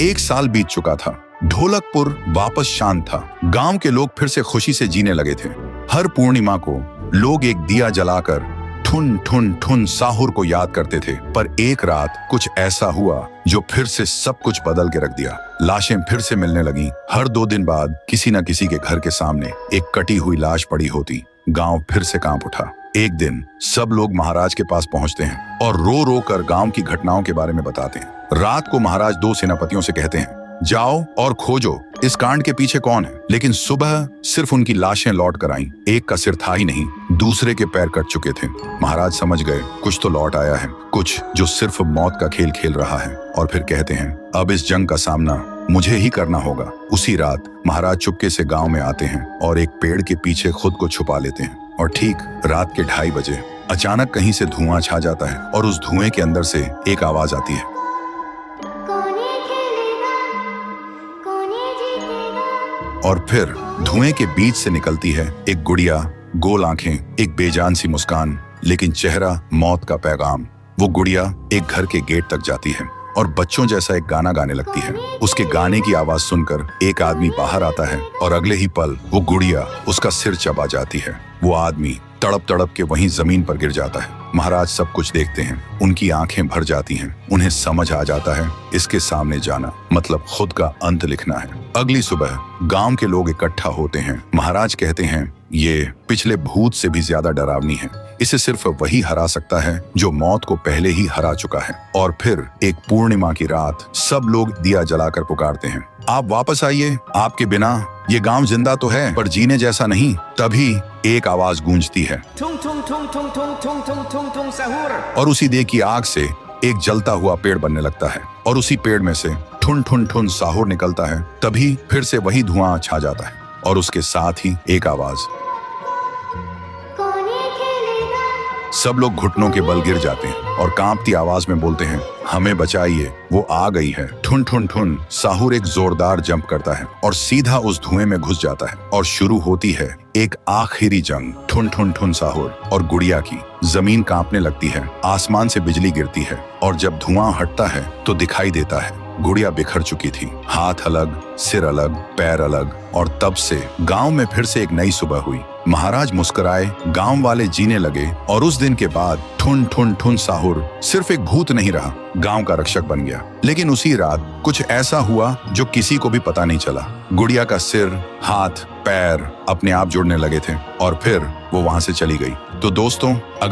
1 साल बीत चुका था। ढोलकपुर वापस शांत था। गांव के लोग फिर से खुशी से जीने लगे थे। हर पूर्णिमा को लोग एक दिया जलाकर ठुन ठुन ठुन साहुर को याद करते थे। पर एक रात कुछ ऐसा हुआ जो फिर से सब कुछ बदल के रख दिया। लाशें फिर से मिलने लगी। हर 2 दिन बाद किसी न किसी के घर के सामने एक कटी हुई लाश पड़ी होती। गांव फिर से कांप उठा। एक दिन सब लोग महाराज के पास पहुंचते हैं और रो रो कर गांव की घटनाओं के बारे में बताते हैं। रात को महाराज 2 सेनापतियों से कहते हैं, जाओ और खोजो इस कांड के पीछे कौन है। लेकिन सुबह सिर्फ उनकी लाशें लौट कर आईं। एक का सिर था ही नहीं, दूसरे के पैर कट चुके थे। महाराज समझ गए कुछ तो लौट आया है, कुछ जो सिर्फ मौत का खेल खेल रहा है। और फिर कहते हैं, अब इस जंग का सामना मुझे ही करना होगा। उसी रात महाराज चुपके से गांव में आते हैं और एक पेड़ के पीछे खुद को छुपा लेते हैं। और ठीक रात के 2:30 बजे अचानक कहीं से धुआं छा जाता है और उस धुएं के अंदर से एक आवाज आती है, और फिर धुएं के बीच से निकलती है एक गुड़िया, गोल आंखें, एक बेजान सी मुस्कान, लेकिन चेहरा मौत का पैगाम। वो गुड़िया एक घर के गेट तक जाती है और बच्चों जैसा एक गाना गाने लगती है। उसके गाने की आवाज सुनकर एक आदमी बाहर आता है और अगले ही पल वो गुड़िया उसका सिर चबा जाती है। वो आदमी तड़प तड़प के वहीं जमीन पर गिर जाता है। महाराज सब कुछ देखते हैं। उनकी आंखें भर जाती हैं। उन्हें समझ आ जाता है इसके सामने जाना मतलब खुद का अंत लिखना है। अगली सुबह गांव के लोग इकट्ठा होते हैं। महाराज कहते हैं, ये पिछले भूत से भी ज्यादा डरावनी है। इसे सिर्फ वही हरा सकता है जो मौत को पहले ही हरा चुका है। और फिर एक पूर्णिमा की रात सब लोग दिया जलाकर पुकारते हैं, आप वापस आइए, आपके बिना ये गांव जिंदा तो है पर जीने जैसा नहीं। तभी एक आवाज गूंजती है, ठुंग ठुंग ठुंग ठुंग ठुंग ठुंग ठुंग ठुंग ठुंग साहुर। और उसी देह की आग से एक जलता हुआ पेड़ बनने लगता है और उसी पेड़ में से ठुन ठुन ठुन साहुर निकलता है। तभी फिर से वही धुआं छा जाता है और उसके साथ ही एक आवाज। सब लोग घुटनों के बल गिर जाते हैं और कांपती आवाज में बोलते हैं, हमें बचाइए, वो आ गई है। ठुन ठुन ठुन साहुर एक जोरदार जंप करता है और सीधा उस धुएं में घुस जाता है और शुरू होती है एक आखिरी जंग ठुन ठुन ठुन साहुर और गुड़िया की। जमीन कांपने लगती है, आसमान से बिजली गिरती है और जब धुआं हटता है तो दिखाई देता है गुड़िया बिखर चुकी थी। हाथ अलग, सिर अलग, पैर अलग। और तब से गांव में फिर से एक नई सुबह हुई। महाराज मुस्कुराए, गांव वाले जीने लगे और उस दिन के बाद ठुन ठुन ठुन साहुर सिर्फ एक भूत नहीं रहा, गांव का रक्षक बन गया। लेकिन उसी रात कुछ ऐसा हुआ जो किसी को भी पता नहीं चला। गुड़िया का सिर, हाथ, पैर अपने आप जुड़ने लगे थे और फिर वो वहां से चली गई। तो दोस्तों, अगर